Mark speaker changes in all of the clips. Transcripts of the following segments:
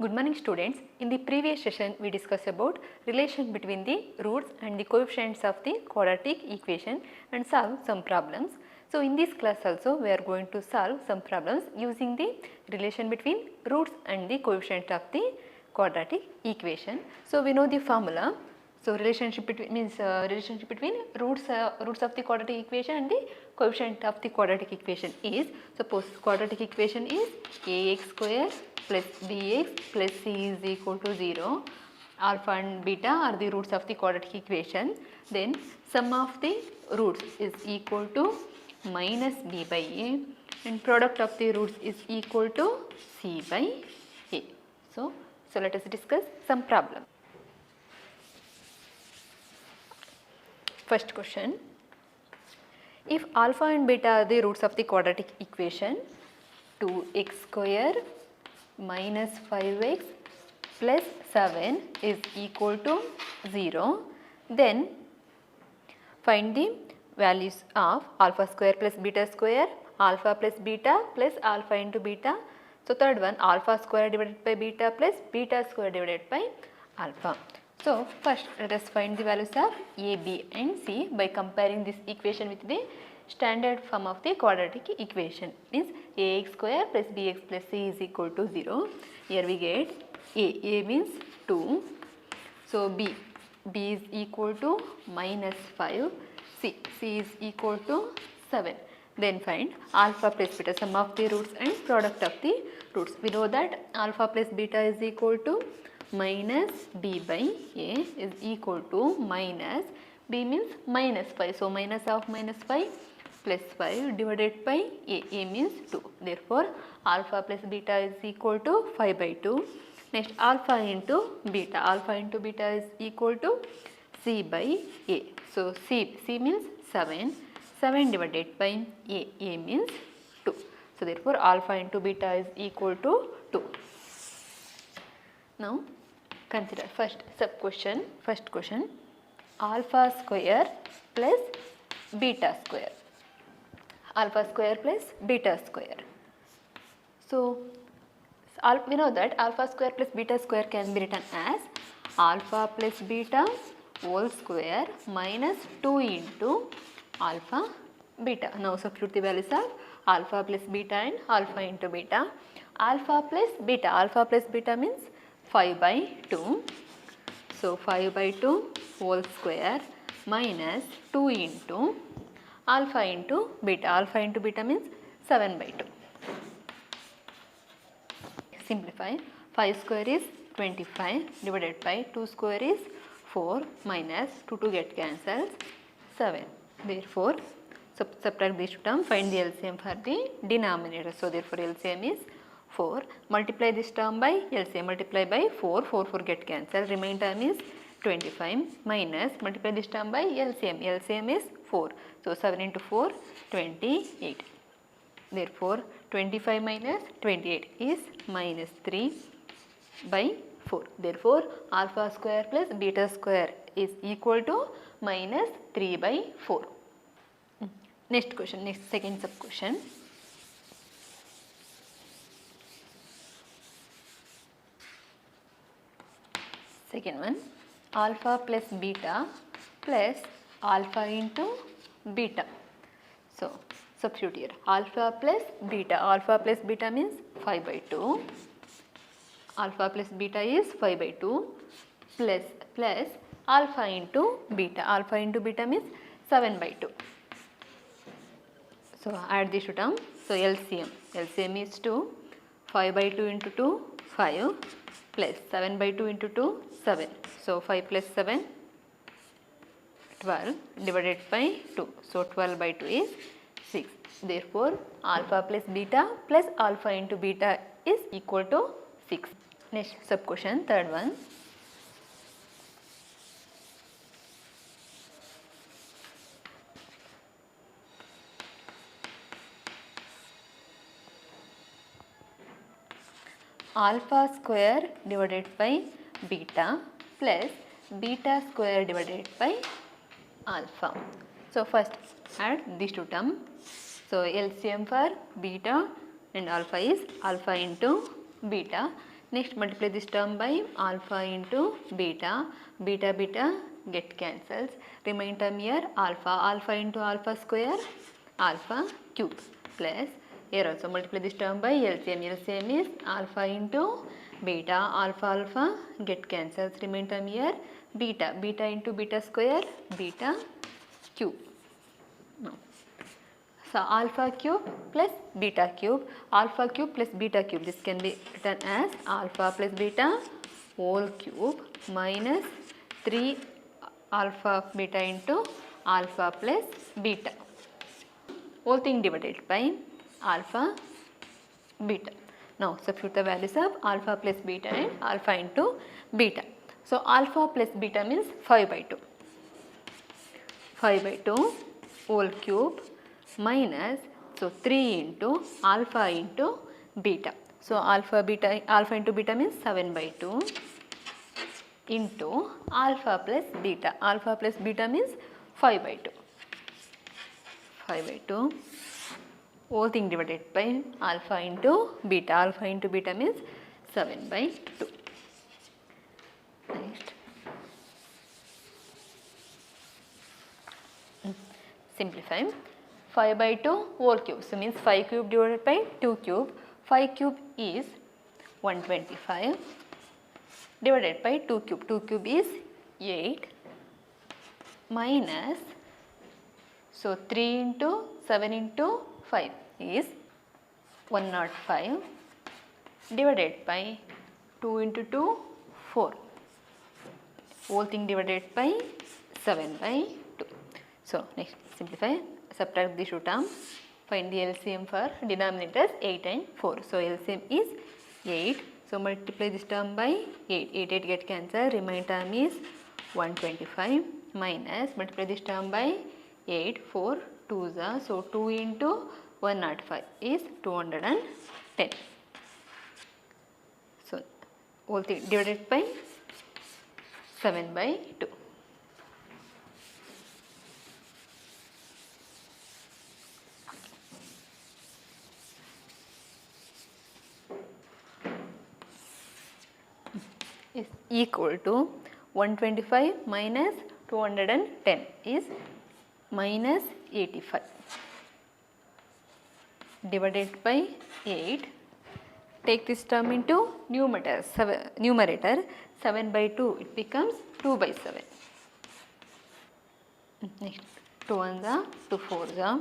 Speaker 1: Good morning students. In the previous session we discussed about relation between the roots and the coefficients of the quadratic equation and solve some problems. So in this class also we are going to solve some problems using the relation between roots and the coefficient of the quadratic equation. So we know the formula. So relationship between relationship between roots of the quadratic equation and the coefficient of the quadratic equation is, suppose quadratic equation is ax square plus bx plus c is equal to 0. Alpha and beta are the roots of the quadratic equation. Then sum of the roots is equal to minus b by a and product of the roots is equal to c by a. So let us discuss some problem. First question, if alpha and beta are the roots of the quadratic equation, 2x square minus 5x plus 7 is equal to 0, then find the values of alpha square plus beta square, alpha plus beta plus alpha into beta. So third one, alpha square divided by beta plus beta square divided by alpha. So first let us find the values of a, b and c by comparing this equation with the standard form of the quadratic equation, means ax square plus bx plus c is equal to 0. Here we get a means 2, so b is equal to minus 5, c is equal to 7. Then find alpha plus beta, sum of the roots and product of the roots. We know that alpha plus beta is equal to minus b by a is equal to minus b means minus 5. So minus of minus 5 plus 5 divided by a means 2. Therefore alpha plus beta is equal to 5 by 2. Next alpha into beta is equal to c by a. So c means 7 divided by a means 2. So therefore alpha into beta is equal to 2. Now consider first sub question. First question, alpha square plus beta square. Alpha square plus beta square. So we know that alpha square plus beta square can be written as alpha plus beta whole square minus 2 into alpha beta. Now substitute the values of alpha plus beta and alpha into beta. Alpha plus beta means 5 by 2. So 5 by 2 whole square minus 2 into alpha into beta. Alpha into beta means 7 by 2. Simplify. 5 square is 25 divided by 2 square is 4 minus 2 get cancelled 7. Therefore subtract these two terms, find the LCM for the denominator. So therefore LCM is 4. Multiply this term by LCM, multiply by 4 get cancelled, remaining term is 25 minus multiply this term by LCM is 4. So 7 into 4 28. Therefore 25 minus 28 is minus 3 by 4. Therefore alpha square plus beta square is equal to minus 3 by 4. Next question, next second sub question. Second one, alpha plus beta plus alpha into beta. So substitute here alpha plus beta means 5 by 2. Alpha plus beta is 5 by 2 plus alpha into beta means 7 by 2. So add these two terms. So LCM is 2, 5 by 2 into 2 5 plus 7 by 2 into 2 7. So 5 plus 7 12 divided by 2. So 12 by 2 is 6. Therefore alpha plus beta plus alpha into beta is equal to 6. Next sub question, third one. Alpha square divided by beta plus beta square divided by alpha. So first add these two terms. So LCM for beta and alpha is alpha into beta. Next multiply this term by alpha into beta. Beta beta get cancels. Remain term here alpha. Alpha into alpha square alpha cube plus here also multiply this term by LCM. LCM is alpha into beta. Alpha alpha get cancels. Remain term here beta. Beta into beta square beta cube. No. So alpha cube plus beta cube. Alpha cube plus beta cube. This can be written as alpha plus beta whole cube minus 3 alpha beta into alpha plus beta. Whole thing divided by alpha beta. Now substitute the values of alpha plus beta and alpha into beta. So alpha plus beta means 5 by 2. 5 by 2 whole cube minus, so 3 into alpha into beta. So alpha into beta means 7 by 2 into alpha plus beta. Alpha plus beta means 5 by 2. 5 by 2 whole thing divided by alpha into beta. Alpha into beta means 7 by 2. Next. Simplify. 5 by 2 whole cube. So means 5 cube divided by 2 cube. 5 cube is 125 divided by 2 cube. 2 cube is 8 minus, so 3 into 7 into 5 is 105 divided by 2 into 2 4. Whole thing divided by 7 by 2. So next simplify. Subtract the two terms, find the LCM for denominators 8 and 4. So LCM is 8. So multiply this term by 8. 8 get cancelled. Remaining term is 125 minus multiply this term by 8. 4 2s are, so 2 into 105 is 210. So whole thing divided by 7 by 2. Is equal to 125 minus 210 is minus 85 divided by 8. Take this term into numerator 7 by 2 it becomes 2 by 7. Next 2 1s are 2 4s are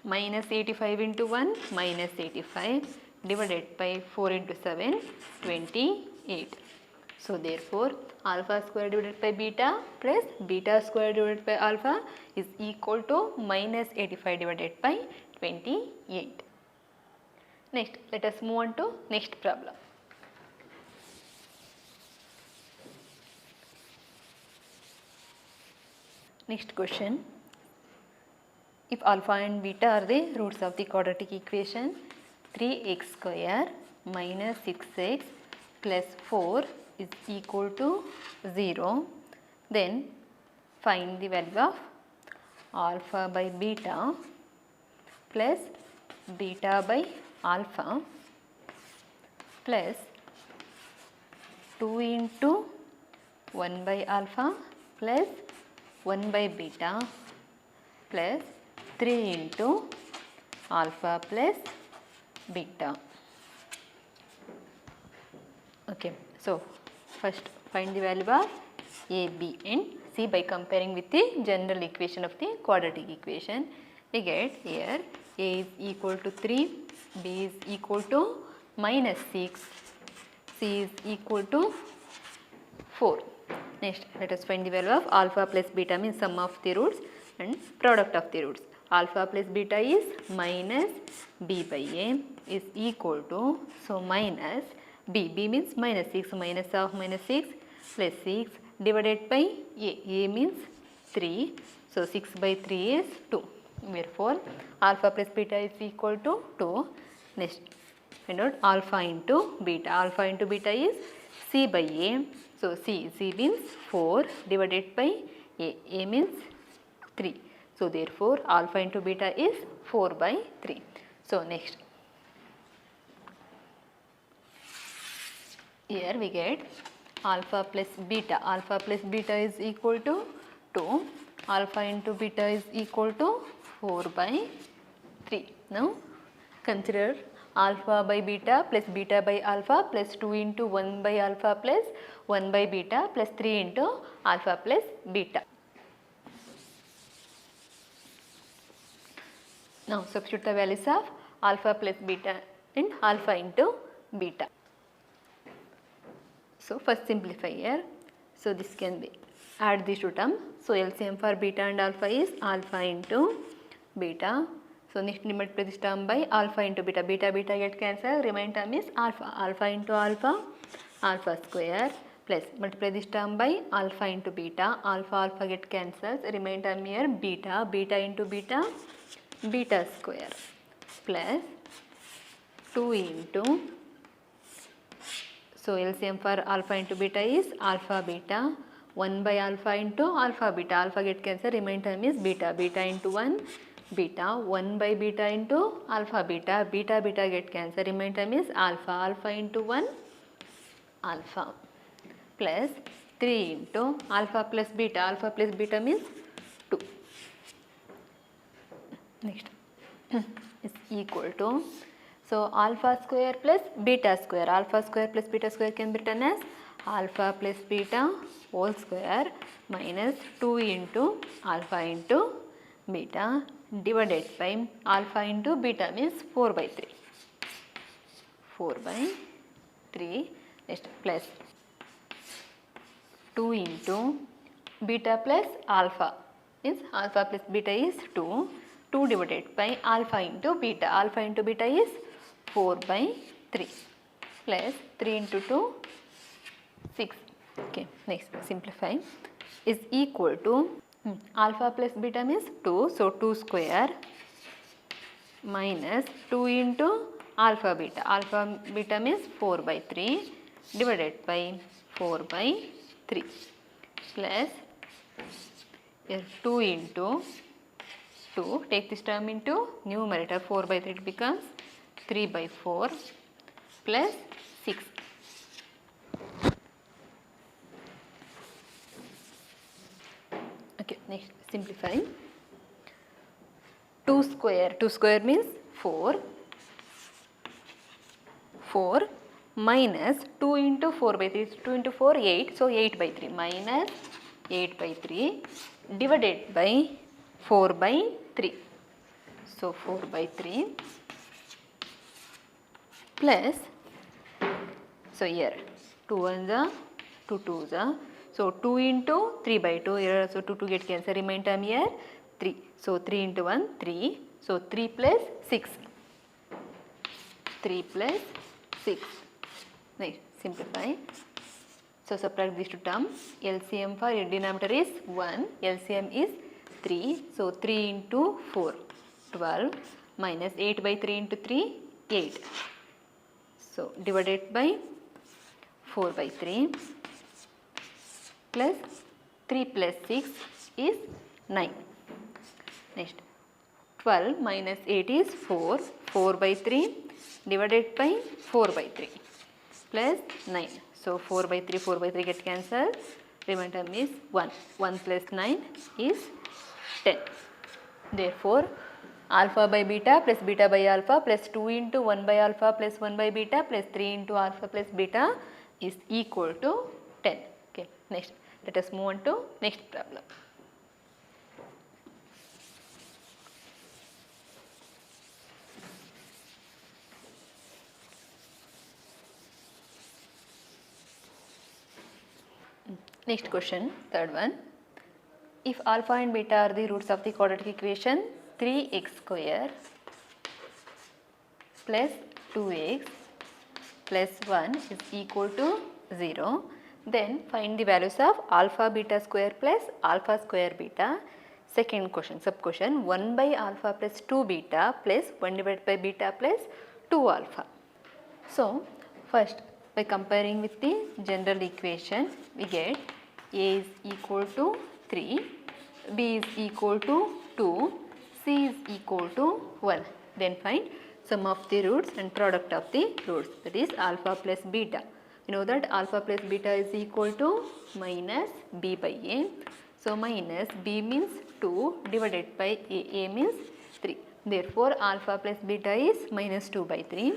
Speaker 1: minus 85 into 1 minus 85 divided by 4 into 7 28. So therefore alpha square divided by beta plus beta square divided by alpha is equal to minus 85 divided by 28. Next let us move on to next problem. Next question. If alpha and beta are the roots of the quadratic equation, 3x square minus 6x plus 4 is equal to 0, then find the value of alpha by beta plus beta by alpha plus 2 into 1 by alpha plus 1 by beta plus 3 into alpha plus beta. Okay, so first find the value of a, b and c by comparing with the general equation of the quadratic equation. We get here a is equal to 3, b is equal to minus 6, c is equal to 4. Next let us find the value of alpha plus beta means sum of the roots and product of the roots. Alpha plus beta is minus b by a is equal to, so minus b means minus 6, minus of minus 6 plus 6 divided by a means 3, so 6 by 3 is 2. Therefore alpha plus beta is equal to 2. Next find out alpha into beta. Alpha into beta is c by a, so c means 4 divided by a means 3. So therefore alpha into beta is 4 by 3. So next Here we get alpha plus beta. Alpha plus beta is equal to 2. Alpha into beta is equal to 4 by 3. Now consider alpha by beta plus beta by alpha plus 2 into 1 by alpha plus 1 by beta plus 3 into alpha plus beta. Now substitute the values of alpha plus beta and alpha into beta. So first simplify here. So this can be add these two terms. So LCM for beta and alpha is alpha into beta. So next multiply this term by alpha into beta. Beta beta get cancelled. Remaining term is alpha. Alpha into alpha, alpha square plus multiply this term by alpha into beta. Alpha alpha get cancelled. Remaining term here beta. Beta into beta, beta square plus 2 into, so LCM for alpha into beta is alpha beta, 1 by alpha into alpha beta, alpha get cancelled, remaining term is beta, beta into 1 beta, 1 by beta into alpha beta, beta beta get cancelled, remaining term is alpha, alpha into 1 alpha plus 3 into alpha plus beta means 2. Next is equal to, so alpha square plus beta square can be written as alpha plus beta whole square minus 2 into alpha into beta divided by alpha into beta means 4 by 3. 4 by 3 next plus 2 into beta plus alpha means alpha plus beta is 2. 2 divided by alpha into beta is 4 by 3 plus 3 into 2 6. Okay, next simplify is equal to alpha plus beta means 2, so 2 square minus 2 into alpha beta means 4 by 3 divided by 4 by 3 plus 2 into 2, take this term into numerator, 4 by 3 it becomes 3 by 4 plus 6. Okay, next simplify. 2 square means 4 minus 2 into 4 by 3, 2 into 4 8, so 8 by 3 minus 8 by 3 divided by 4 by 3, so 4 by 3 plus, so here 2 1s are 2 2s are, so 2 into 3 by 2, here also 2 get cancelled, remaining term here 3, so 3 into 1 3, so 3 plus 6, 3 plus 6. Next simplify, so subtract these two terms, LCM for denominator is 1, LCM is 3, so 3 into 4 12 minus 8 by 3 into 3 8, so divided by 4 by 3 plus 3 plus 6 is 9. Next 12 minus 8 is 4, 4 by 3 divided by 4 by 3 plus 9, so 4 by 3 get cancelled, remainder is 1, 1 plus 9 is 10. Therefore alpha by beta plus beta by alpha plus 2 into 1 by alpha plus 1 by beta plus 3 into alpha plus beta is equal to 10. Okay, next let us move on to next problem. Next question, third one. If alpha and beta are the roots of the quadratic equation 3x square plus 2x plus 1 is equal to 0, then find the values of alpha beta square plus alpha square beta. Second question, sub question, 1 by alpha plus 2 beta plus 1 divided by beta plus 2 alpha. So first, by comparing with the general equation, we get A is equal to 3, B is equal to 2, C is equal to 1. Then find sum of the roots and product of the roots, that is alpha plus beta. You know that alpha plus beta is equal to minus b by a. So minus b means 2 divided by a means 3. Therefore alpha plus beta is minus 2 by 3.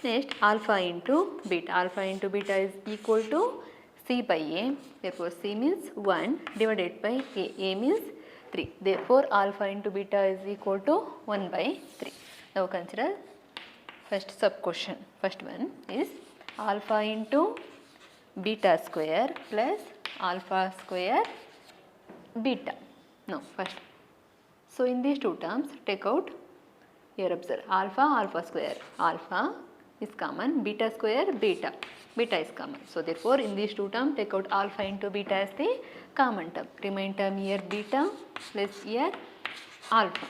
Speaker 1: Next alpha into beta is equal to c by a. Therefore c means 1 divided by a means 3. Therefore alpha into beta is equal to 1 by 3. Now consider first sub question. First one is alpha into beta square plus alpha square beta. Now first, so in these two terms take out, here observe alpha square, alpha is common, beta square beta is common. So therefore in these two terms take out alpha into beta as the common term. Remain term here beta plus here alpha.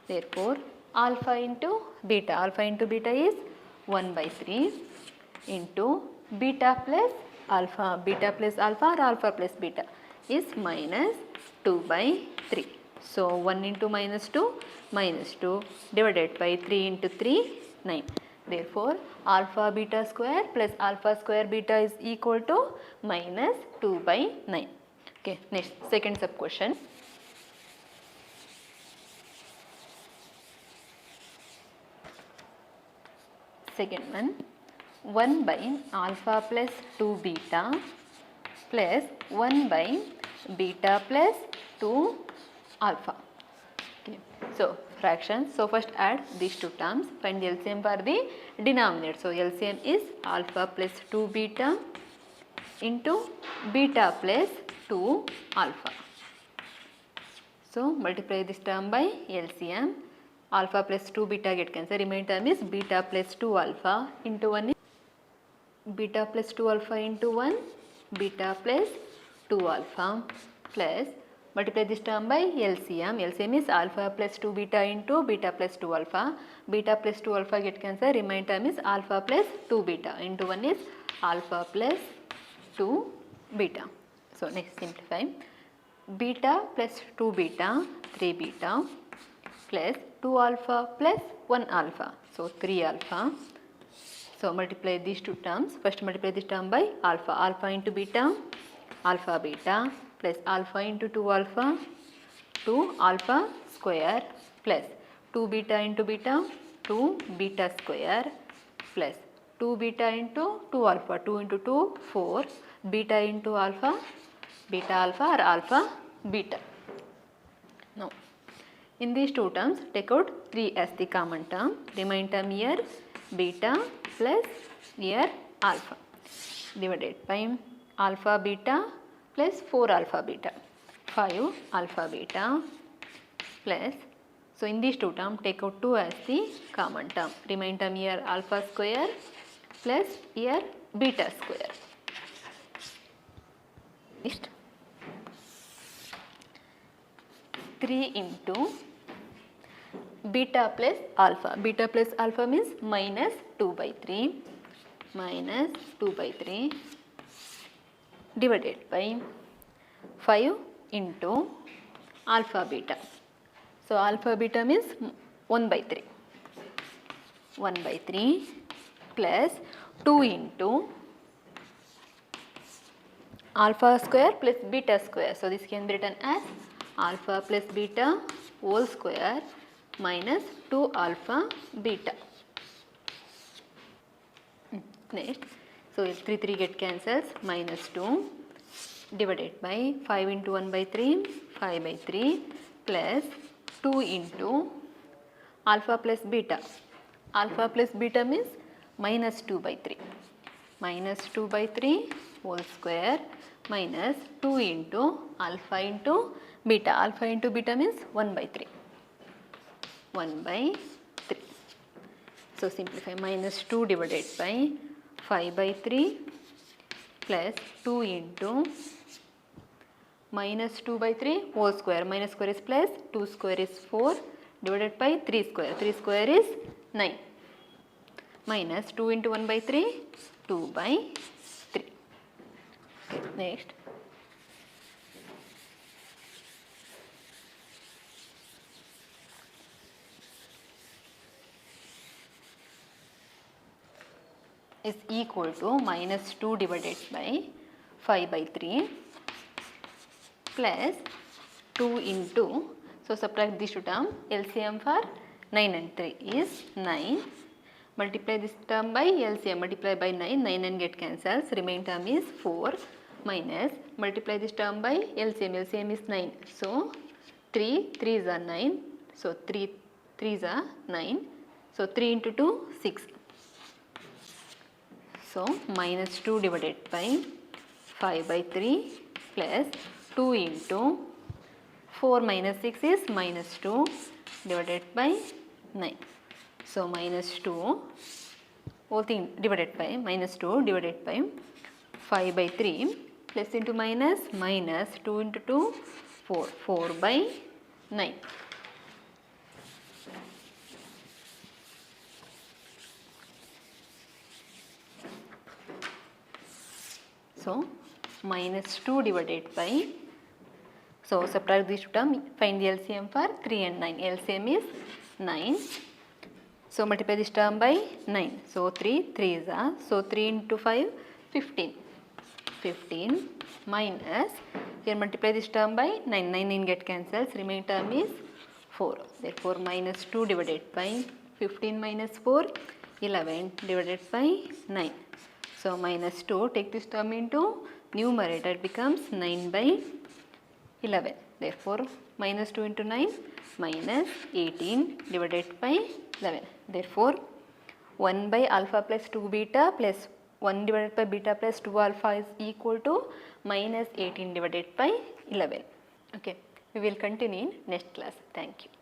Speaker 1: Therefore alpha into beta is 1 by 3 into beta plus alpha or alpha plus beta is minus 2 by 3. So 1 into minus 2 divided by 3 into 3 9. Therefore alpha beta square plus alpha square beta is equal to minus 2 by 9. Okay, next second sub question. Second one, 1 by alpha plus 2 beta plus 1 by beta plus 2 alpha. Okay. So fractions. So first add these two terms. Find the LCM for the denominator. So LCM is alpha plus 2 beta into beta plus 2 alpha. So multiply this term by LCM. Alpha plus 2 beta get cancelled. Remaining term is beta plus 2 alpha into 1 is beta plus 2 alpha into 1 beta plus 2 alpha plus multiply this term by LCM. LCM is alpha plus 2 beta into beta plus 2 alpha. Beta plus 2 alpha get cancelled. Remaining term is alpha plus 2 beta into 1 is alpha plus 2 beta. So next simplify. Beta plus 2 beta 3 beta plus 2 alpha plus 1 alpha. So 3 alpha. So multiply these two terms. First multiply this term by alpha. Alpha into beta, alpha beta plus alpha into 2 alpha, 2 alpha square plus 2 beta into beta, 2 beta square plus 2 beta into 2 alpha, 2 into 2 4 beta into alpha, beta alpha or alpha beta. Now in these two terms take out 3 as the common term. Remain term here beta plus here alpha divided by alpha beta plus 4 alpha beta, 5 alpha beta plus, so in these two terms take out 2 as the common term. Remain term here alpha square plus here beta square. Next 3 into beta plus alpha. Beta plus alpha means minus 2 by 3 divided by 5 into alpha beta. So alpha beta means 1 by 3. 1 by 3 plus 2 into alpha square plus beta square. So this can be written as alpha plus beta whole square minus 2 alpha beta. Next, so 3 get cancels, minus 2 divided by 5 into 1 by 3, 5 by 3 plus 2 into alpha plus beta. Alpha plus beta means minus 2 by 3. Minus 2 by 3 whole square minus 2 into alpha into beta. Alpha into beta means 1 by 3. 1 by 3. So simplify, minus 2 divided by 5 by 3 plus 2 into minus 2 by 3 whole square. Minus square is plus, 2 square is 4 divided by 3 square. 3 square is 9. Minus 2 into 1 by 3, 2 by 3. Okay, next. is equal to minus 2 divided by 5 by 3 plus 2 into, so subtract this two term, LCM for 9 and 3 is 9. Multiply this term by LCM, multiply by 9, 9 and get cancels, remaining term is 4 minus, multiply this term by LCM, LCM is 9. So 3, 3s are 9, so 3 3s are 9, so 3 into 2, 6. So minus 2 divided by 5 by 3 plus 2 into 4 minus 6 is minus 2 divided by 9. So minus 2 whole thing divided by minus 2 divided by 5 by 3 plus into minus minus 2 into 2 4, 4 by 9. So minus 2 divided by, so subtract this term, find the LCM for 3 and 9. LCM is 9. So multiply this term by 9. So 3, 3 is a, so 3 into 5, 15. 15 minus, here multiply this term by 9. 9 in get cancels, remaining term is 4. Therefore minus 2 divided by 15 minus 4, 11 divided by 9. So minus 2, take this term into numerator, it becomes 9 by 11. Therefore minus 2 into 9 minus 18 divided by 11. Therefore 1 by alpha plus 2 beta plus 1 divided by beta plus 2 alpha is equal to minus 18 divided by 11. Okay, we will continue in next class. Thank you.